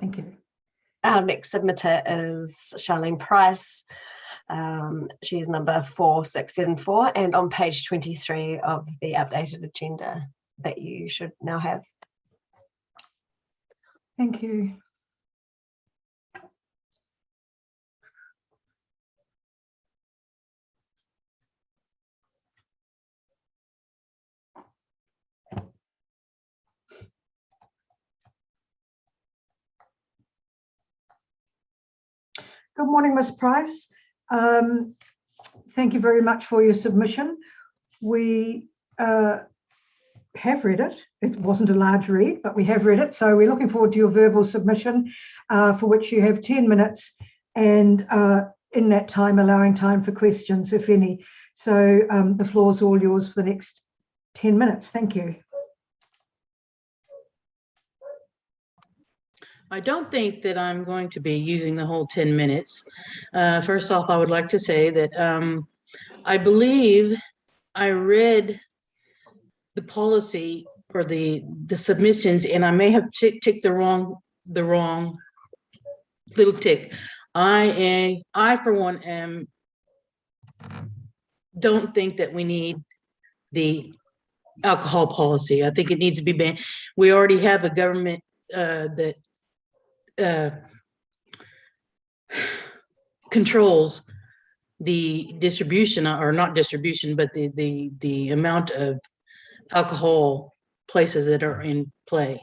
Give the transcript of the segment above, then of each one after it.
Thank you. Our next submitter is Charlene Price. She is number 4674 and on page 23 of the updated agenda that you should now have. Thank you. Good morning, Ms. Price. Thank you very much for your submission. We have read it. It wasn't a large read, but we have read it. So we're looking forward to your verbal submission, for which you have 10 minutes, and in that time, allowing time for questions, if any. So the floor is all yours for the next 10 minutes. Thank you. I don't think that I'm going to be using the whole 10 minutes. First off, I would like to say that I believe I read the policy or the submissions, and I may have ticked the wrong little tick. I for one don't think that we need the alcohol policy. I think it needs to be banned. We already have a government that controls the distribution, or not distribution, but the amount of alcohol places that are in play.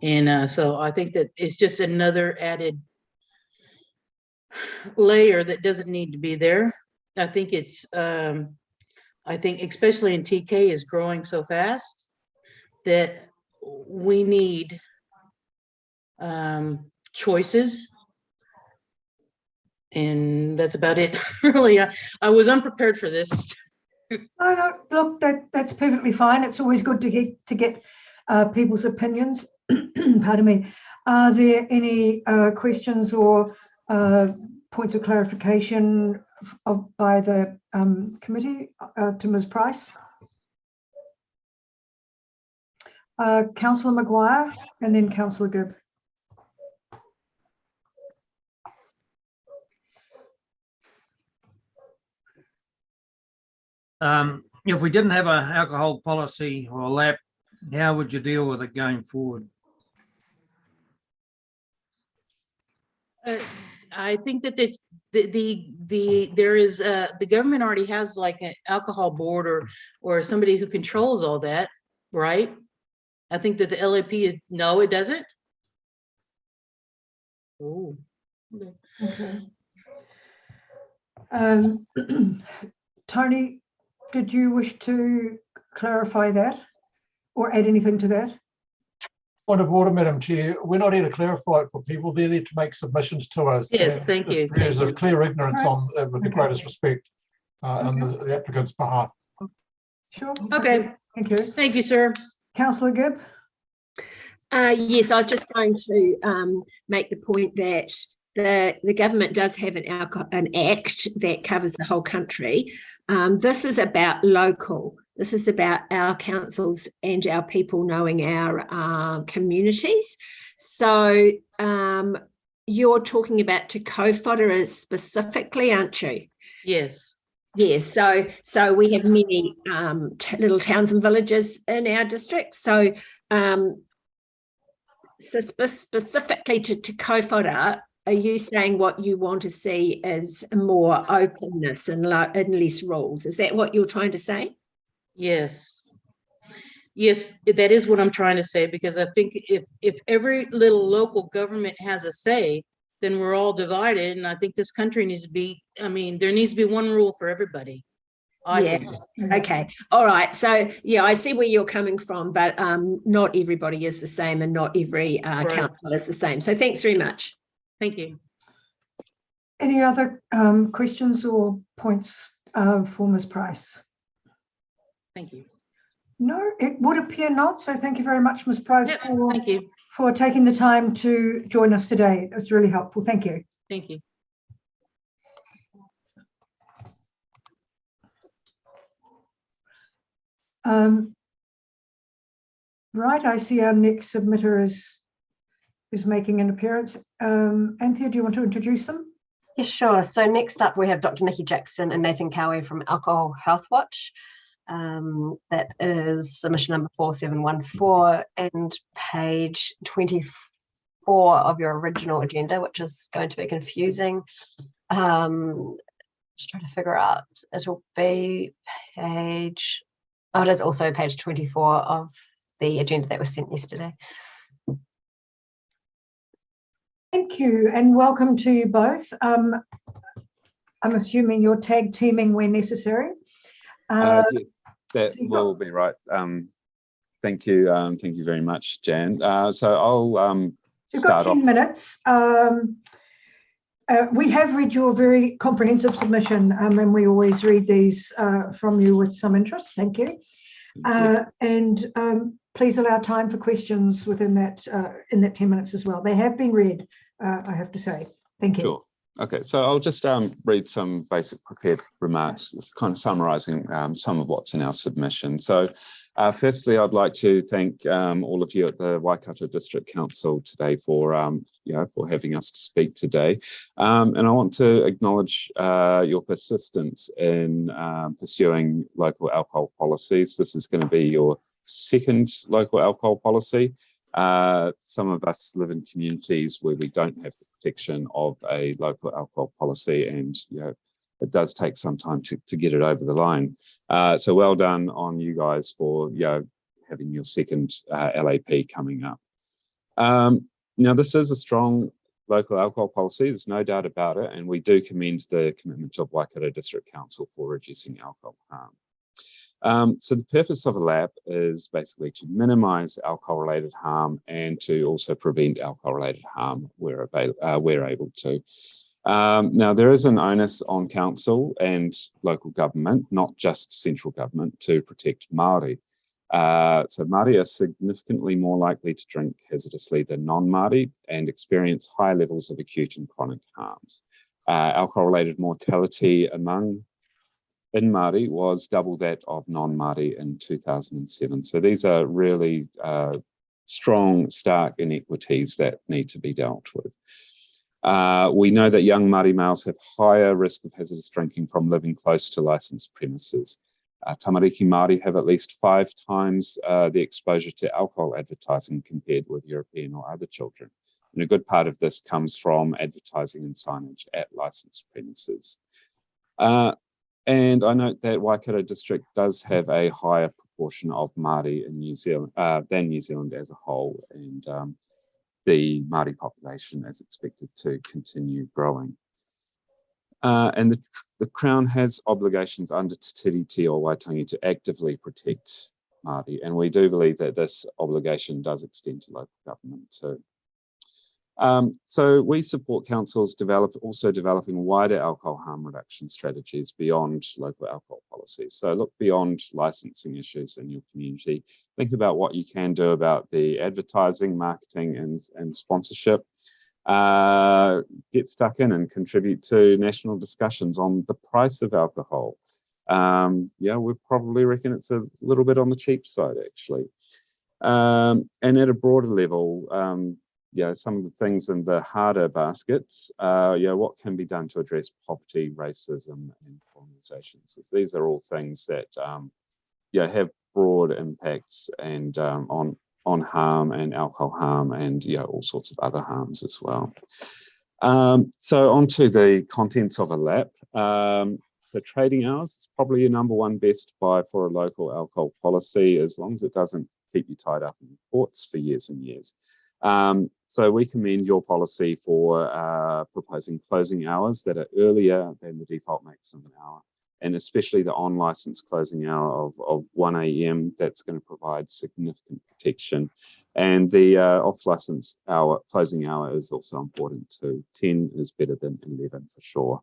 And so I think that it's just another added layer that doesn't need to be there. I think it's I think especially in TK is growing so fast that we need choices, and that's about it. Really, I was unprepared for this. No, look, that's perfectly fine. It's always good to get people's opinions. Pardon me. Are there any questions or points of clarification by the committee to Ms. Price? Councillor Maguire and then Councillor Gibb. If we didn't have an alcohol policy or LAP, how would you deal with it going forward? I think that it's there is the government already has like an alcohol board or somebody who controls all that, right? I think that the LAP is, no, it doesn't. Oh, Okay. Tony, did you wish to clarify that or add anything to that? Point of order, Madam Chair. We're not here to clarify it for people. They're there to make submissions to us. yes, thank you. There's a clear ignorance Right. on, with the greatest respect, on the applicant's behalf. Sure. Okay. Thank you. Thank you, sir. Councillor Gibb. Yes, I was just going to make the point that the government does have an act that covers the whole country. This is about local. This is about our councils and our people knowing our communities. So you're talking about Te Kaupōhara specifically, aren't you? Yes. Yes, so we have many little towns and villages in our district. So specifically to Te Kaupōhara, are you saying what you want to see is more openness and less rules? Is that what you're trying to say? Yes. Yes, that is what I'm trying to say, because I think if every little local government has a say, then we're all divided. And I think this country needs to be, I mean, there needs to be one rule for everybody. Yeah. Okay. All right. So yeah, I see where you're coming from, but not everybody is the same, and not every council is the same. So thanks very much. Thank you. Any other questions or points for Ms. Price? Thank you. No, it would appear not. So thank you very much, Ms. Price, Yep, thank you. for taking the time to join us today. It was really helpful. Thank you. Thank you. Right, I see our next submitter is who's making an appearance. Anthea, do you want to introduce them? Yeah, sure. So next up, we have Dr. Nikki Jackson and Nathan Cowie from Alcohol Health Watch. That is submission number 4714 and page 24 of your original agenda, which is going to be confusing. Just trying to figure out, it'll be page, oh, it is also page 24 of the agenda that was sent yesterday. Thank you, and welcome to you both. I'm assuming you're tag teaming where necessary. Yeah, that so you've will be right. Thank you very much, Jan. So I'll you've got start 10 off. minutes. We have read your very comprehensive submission, and we always read these from you with some interest. Thank you. And please allow time for questions within that in that 10 minutes as well. They have been read, I have to say. Thank you. Sure. Okay, so I'll just read some basic prepared remarks, kind of summarising some of what's in our submission. So firstly, I'd like to thank all of you at the Waikato District Council today for for having us to speak today. And I want to acknowledge your persistence in pursuing local alcohol policies. This is going to be your second local alcohol policy. Some of us live in communities where we don't have the protection of a local alcohol policy, and it does take some time to get it over the line. So well done on you guys for having your second LAP coming up. Now this is a strong local alcohol policy, there's no doubt about it, and we do commend the commitment of Waikato District Council for reducing alcohol harm. So the purpose of a LAP is basically to minimise alcohol-related harm and to also prevent alcohol-related harm where we're able to. Now, there is an onus on council and local government, not just central government, to protect Māori. So Māori are significantly more likely to drink hazardously than non-Māori and experience high levels of acute and chronic harms. Alcohol-related mortality in Māori was double that of non-Māori in 2007. So these are really strong, stark inequities that need to be dealt with. We know that young Māori males have higher risk of hazardous drinking from living close to licensed premises. Tamariki Māori have at least 5 times the exposure to alcohol advertising compared with European or other children. And a good part of this comes from advertising and signage at licensed premises. And I note that Waikato District does have a higher proportion of Māori in New Zealand than New Zealand as a whole, and the Māori population is expected to continue growing. And the Crown has obligations under Te Tiriti o Waitangi to actively protect Māori, and we do believe that this obligation does extend to local government too. So we support councils also developing wider alcohol harm reduction strategies beyond local alcohol policies. So look beyond licensing issues in your community. Think about what you can do about the advertising, marketing and sponsorship. Get stuck in and contribute to national discussions on the price of alcohol. We probably reckon it's a little bit on the cheap side actually. And at a broader level, some of the things in the harder basket, what can be done to address poverty, racism, and colonisations? These are all things that, have broad impacts and on harm and alcohol harm and all sorts of other harms as well. So onto the contents of a LAP. So trading hours is probably your number one best buy for a local alcohol policy, as long as it doesn't keep you tied up in courts for years and years. So we commend your policy for proposing closing hours that are earlier than the default maximum hour, and especially the on-license closing hour of 1 a.m. That's going to provide significant protection. And the off-license closing hour is also important too. 10 is better than 11 for sure.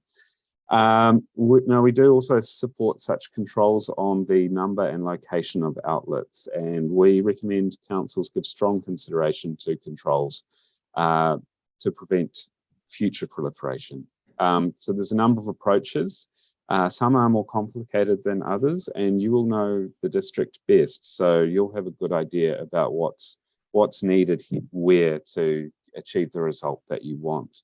Now we do also support such controls on the number and location of outlets, and we recommend councils give strong consideration to controls to prevent future proliferation. So there's a number of approaches. Some are more complicated than others, and you will know the district best, so you'll have a good idea about what's needed where to achieve the result that you want.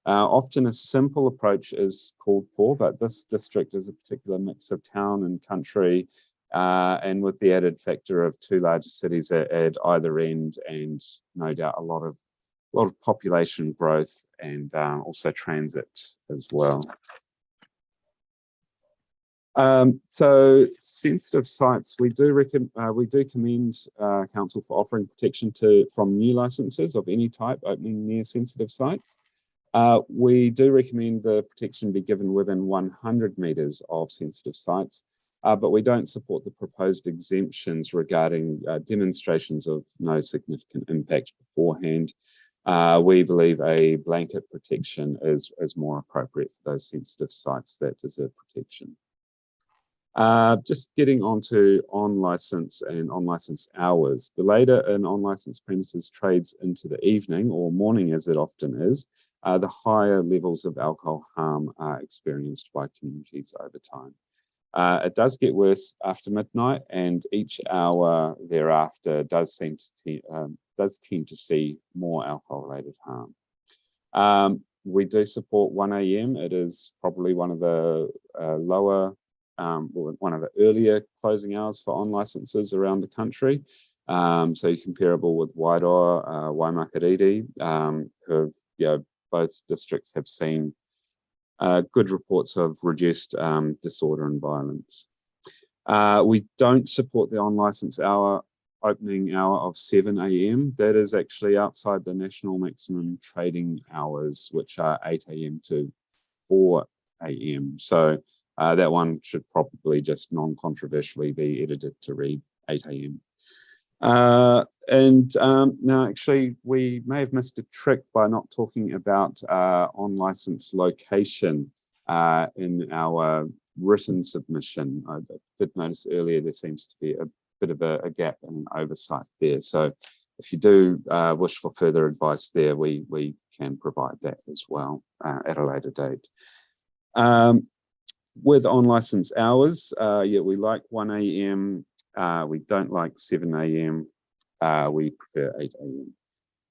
Often a simple approach is called for, but this district is a particular mix of town and country, and with the added factor of two larger cities at either end, and no doubt a lot of population growth and also transit as well. So sensitive sites, we do commend council for offering protection from new licenses of any type opening near sensitive sites. We do recommend the protection be given within 100 metres of sensitive sites, but we don't support the proposed exemptions regarding demonstrations of no significant impact beforehand. We believe a blanket protection is more appropriate for those sensitive sites that deserve protection. Just getting onto on-licence and on-licence hours. The later an on-licence premises trades into the evening or morning, as it often is, the higher levels of alcohol harm are experienced by communities over time. It does get worse after midnight, and each hour thereafter does tend to see more alcohol-related harm. We do support 1 a.m. It is probably one of the one of the earlier closing hours for on licenses around the country. So comparable with Wairoa, Waimakariri, who have, both districts have seen good reports of reduced disorder and violence. We don't support the on-licence opening hour of 7 a.m. That is actually outside the national maximum trading hours, which are 8 a.m. to 4 a.m. So that one should probably just non-controversially be edited to read 8 a.m. Now actually we may have missed a trick by not talking about on-licence location in our written submission. I did notice earlier there seems to be a bit of a gap and an oversight there. So if you do wish for further advice there, we can provide that as well at a later date. With on-licence hours, we like 1 a.m. We don't like 7 a.m. We prefer 8 a.m.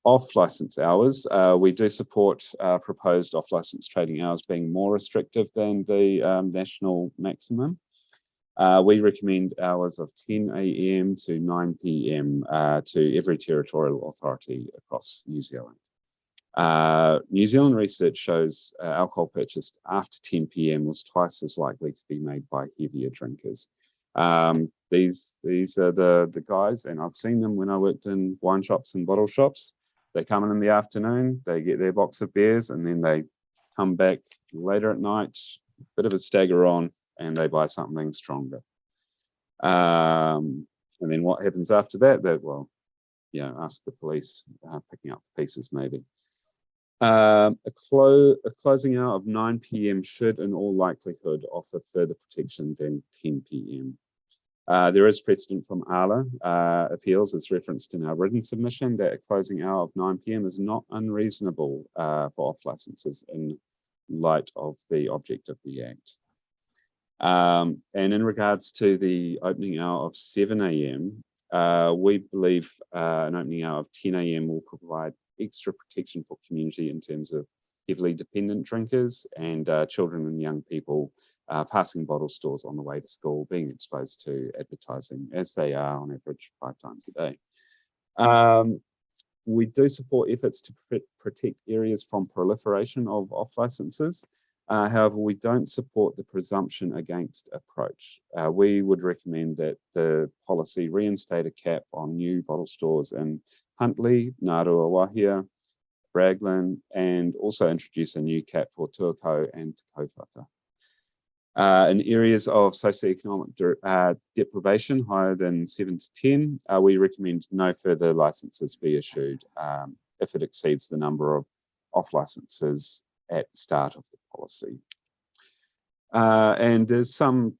Off-licence hours, we do support proposed off-licence trading hours being more restrictive than the national maximum. We recommend hours of 10 a.m. to 9 p.m. To every territorial authority across New Zealand. New Zealand research shows alcohol purchased after 10 p.m. was twice as likely to be made by heavier drinkers. These are the guys, and I've seen them when I worked in wine shops and bottle shops. They come in the afternoon, they get their box of beers, and then they come back later at night, bit of a stagger on, and they buy something stronger. And then what happens after that? Ask the police, picking up the pieces maybe. A closing hour of 9 p.m. should in all likelihood offer further protection than 10 p.m. There is precedent from ALA appeals, as referenced in our written submission, that a closing hour of 9 p.m. is not unreasonable for off licenses in light of the object of the Act. And in regards to the opening hour of 7 a.m., we believe an opening hour of 10 a.m. will provide extra protection for community in terms of heavily dependent drinkers and children and young people passing bottle stores on the way to school, being exposed to advertising as they are on average 5 times a day. We do support efforts to protect areas from proliferation of off licenses. However, we don't support the presumption against approach. We would recommend that the policy reinstate a cap on new bottle stores in Huntly, Ngārua Wahia, Braglan, and also introduce a new cap for Tuakau and Te Kaupata. In areas of socioeconomic deprivation higher than 7 to 10, we recommend no further licenses be issued if it exceeds the number of off licenses at the start of the policy. And there's some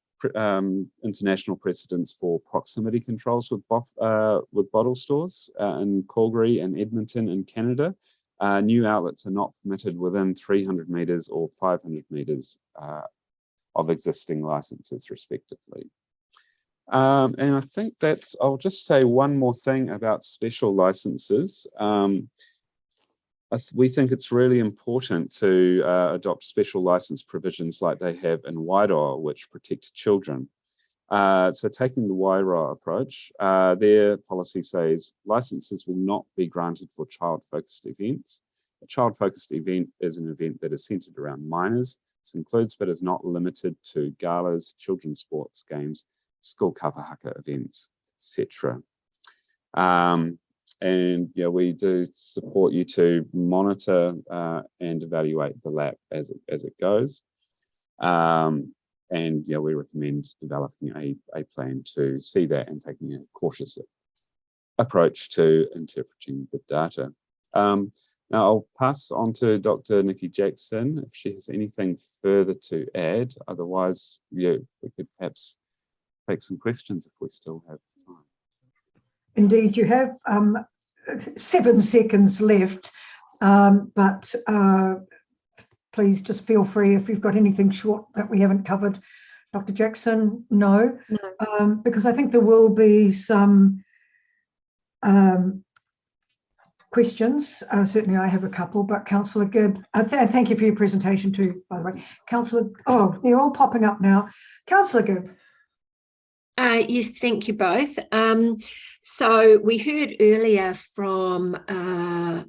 international precedents for proximity controls with bottle stores in Calgary and Edmonton in Canada. New outlets are not permitted within 300 metres or 500 metres of existing licenses respectively. And I think I'll just say one more thing about special licenses. we think it's really important to adopt special license provisions like they have in Wairoa, which protect children. So taking the Wairoa approach, their policy says licenses will not be granted for child-focused events. A child-focused event is an event that is centered around minors. This includes but is not limited to galas, children's sports games, school kawahaka events, etc. And we do support you to monitor and evaluate the LAP as it goes. And we recommend developing a plan to see that and taking a cautious approach to interpreting the data. Now I'll pass on to Dr. Nikki Jackson if she has anything further to add. Otherwise, we could perhaps take some questions if we still have time. Indeed, you have 7 seconds left, but please just feel free if you've got anything short that we haven't covered. Dr. Jackson, no. Because I think there will be some questions. Certainly I have a couple, but Councillor Gibb, thank you for your presentation too, by the way. Councillor, oh, they're all popping up now. Councillor Gibb. Yes, thank you both. So we heard earlier from a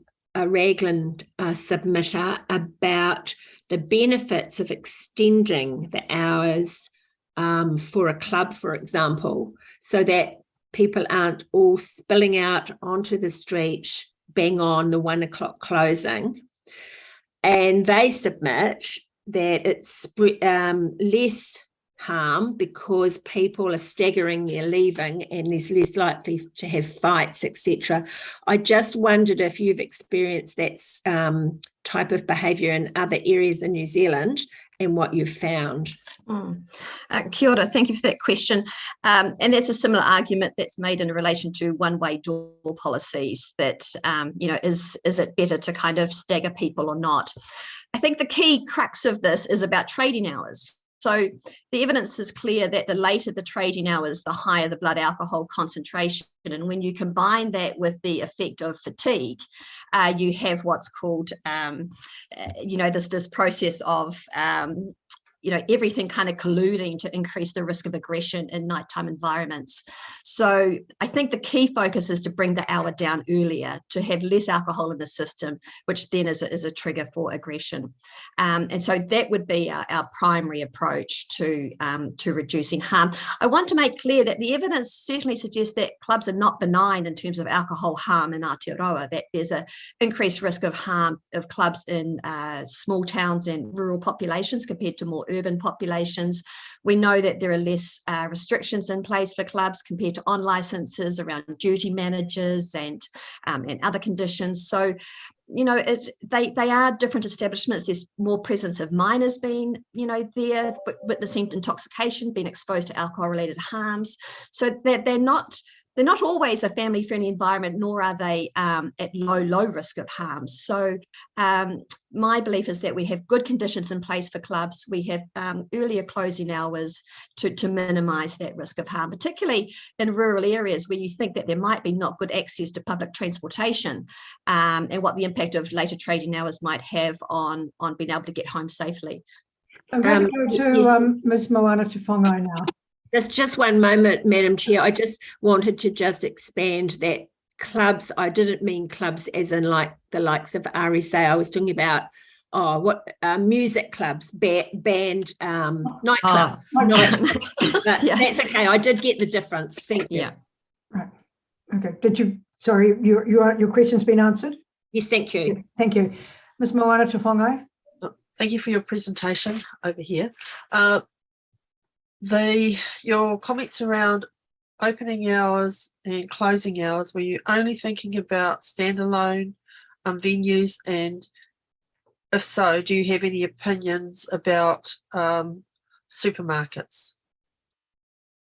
Raglan submitter about the benefits of extending the hours for a club, for example, so that people aren't all spilling out onto the street bang on the 1 o'clock closing. And they submit that it's less harm because people are staggering their leaving and there's less likely to have fights, etc. I just wondered if you've experienced that type of behaviour in other areas in New Zealand and what you've found. Kia ora, thank you for that question. And that's a similar argument that's made in relation to one-way door policies that, is it better to kind of stagger people or not? I think the key crux of this is about trading hours. So the evidence is clear that the later the trading hours, the higher the blood alcohol concentration. And when you combine that with the effect of fatigue, you have what's called, this process of, everything kind of colluding to increase the risk of aggression in nighttime environments. So I think the key focus is to bring the hour down earlier, to have less alcohol in the system, which then is a trigger for aggression. And so that would be our primary approach to reducing harm. I want to make clear that the evidence certainly suggests that clubs are not benign in terms of alcohol harm in Aotearoa, that there's an increased risk of harm of clubs in small towns and rural populations compared to more urban populations. We know that there are less restrictions in place for clubs compared to on licenses around duty managers and other conditions. So, they are different establishments. There's more presence of minors being, there, witnessing intoxication, being exposed to alcohol-related harms. So they're not always a family-friendly environment, nor are they at low risk of harm. So my belief is that we have good conditions in place for clubs. We have earlier closing hours to minimise that risk of harm, particularly in rural areas where you think that there might be not good access to public transportation, and what the impact of later trading hours might have on being able to get home safely. I'm going to go to Ms. Moana Tufongai now. Just one moment, Madam Chair. I just wanted to just expand that clubs, I didn't mean clubs as in like the likes of RSA. I was talking about music clubs, band, nightclub. But yeah. That's okay. I did get the difference. Thank you. Yeah. Right. Okay. Sorry, your question's been answered? Yes, thank you. Thank you. Ms. Moana Tufongai. Thank you for your presentation over here. Your comments around opening hours and closing hours, were you only thinking about standalone venues? And if so, do you have any opinions about supermarkets?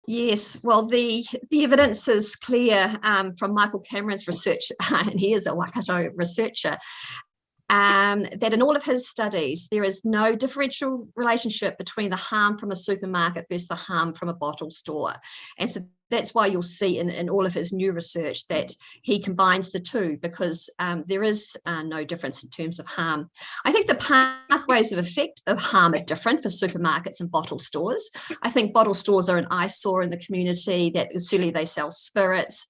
Yes, well, the evidence is clear from Michael Cameron's research, and he is a Waikato researcher. that in all of his studies, there is no differential relationship between the harm from a supermarket versus the harm from a bottle store. And so that's why you'll see in all of his new research that he combines the two, because there is no difference in terms of harm. I think the pathways of effect of harm are different for supermarkets and bottle stores. I think bottle stores are an eyesore in the community, that certainly they sell spirits.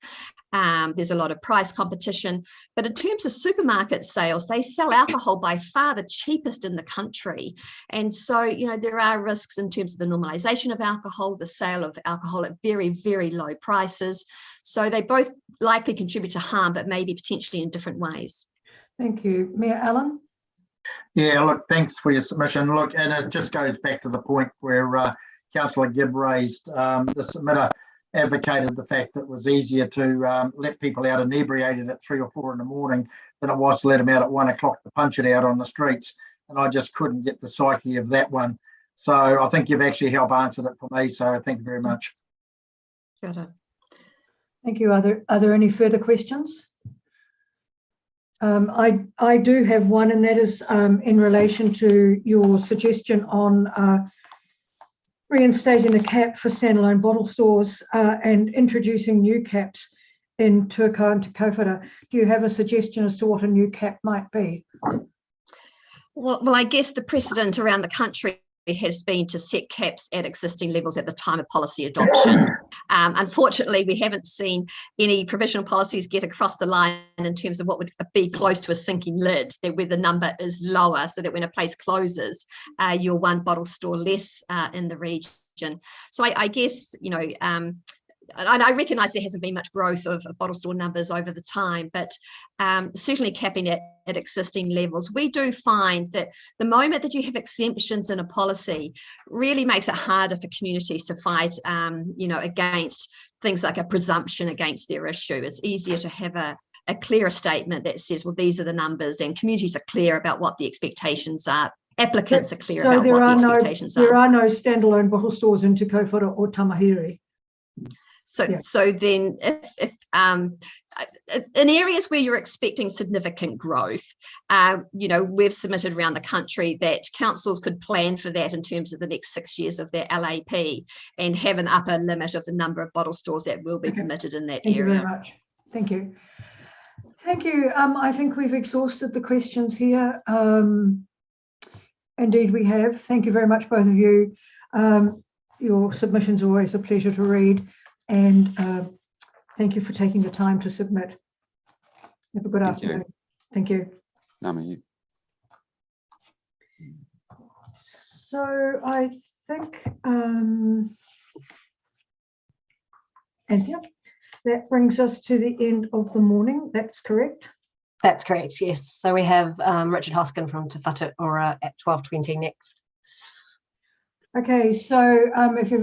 There's a lot of price competition, but in terms of supermarket sales, they sell alcohol by far the cheapest in the country. And so, you know, there are risks in terms of the normalization of alcohol, the sale of alcohol at very, very low prices. So they both likely contribute to harm, but maybe potentially in different ways. Thank you. Mayor Allen? Yeah, look, thanks for your submission. Look, and it just goes back to the point where Councillor Gibb raised. The submitter advocated the fact that it was easier to let people out inebriated at 3 or 4 in the morning than it was to let them out at 1 o'clock to punch it out on the streets. And I just couldn't get the psyche of that one. So I think you've actually helped answer it for me. So thank you very much. Thank you. Are there any further questions? I do have one, and that is in relation to your suggestion on reinstating the cap for standalone bottle stores and introducing new caps in Tuakau and Te Kauwhata. Do you have a suggestion as to what a new cap might be? Well, I guess the precedent around the country has been to set caps at existing levels at the time of policy adoption. Unfortunately, we haven't seen any provisional policies get across the line in terms of what would be close to a sinking lid, that where the number is lower, so that when a place closes, you're one bottle store less in the region. So I guess, you know, and I recognise there hasn't been much growth of bottle store numbers over the time, but certainly capping it at existing levels. We do find that the moment that you have exemptions in a policy really makes it harder for communities to fight, you know, against things like a presumption against their issue. It's easier to have a clearer statement that says, well, these are the numbers, and communities are clear about what the expectations are. Applicants are clear about what the expectations are. There are no standalone bottle stores in Te Kauwhata or Tamahiri. So, so then if in areas where you're expecting significant growth, you know, we've submitted around the country that councils could plan for that in terms of the next 6 years of their LAP and have an upper limit of the number of bottle stores that will be permitted in that area. Thank you very much. Thank you. Thank you. I think we've exhausted the questions here. Indeed, we have. Thank you very much, both of you. Your submissions are always a pleasure to read. And thank you for taking the time to submit. Have a good afternoon. Thank you. So I think, Anthea, that brings us to the end of the morning. That's correct? That's correct, yes. So we have Richard Hoskin from Te Whatu Ora at 12:20 next. Okay, so if you've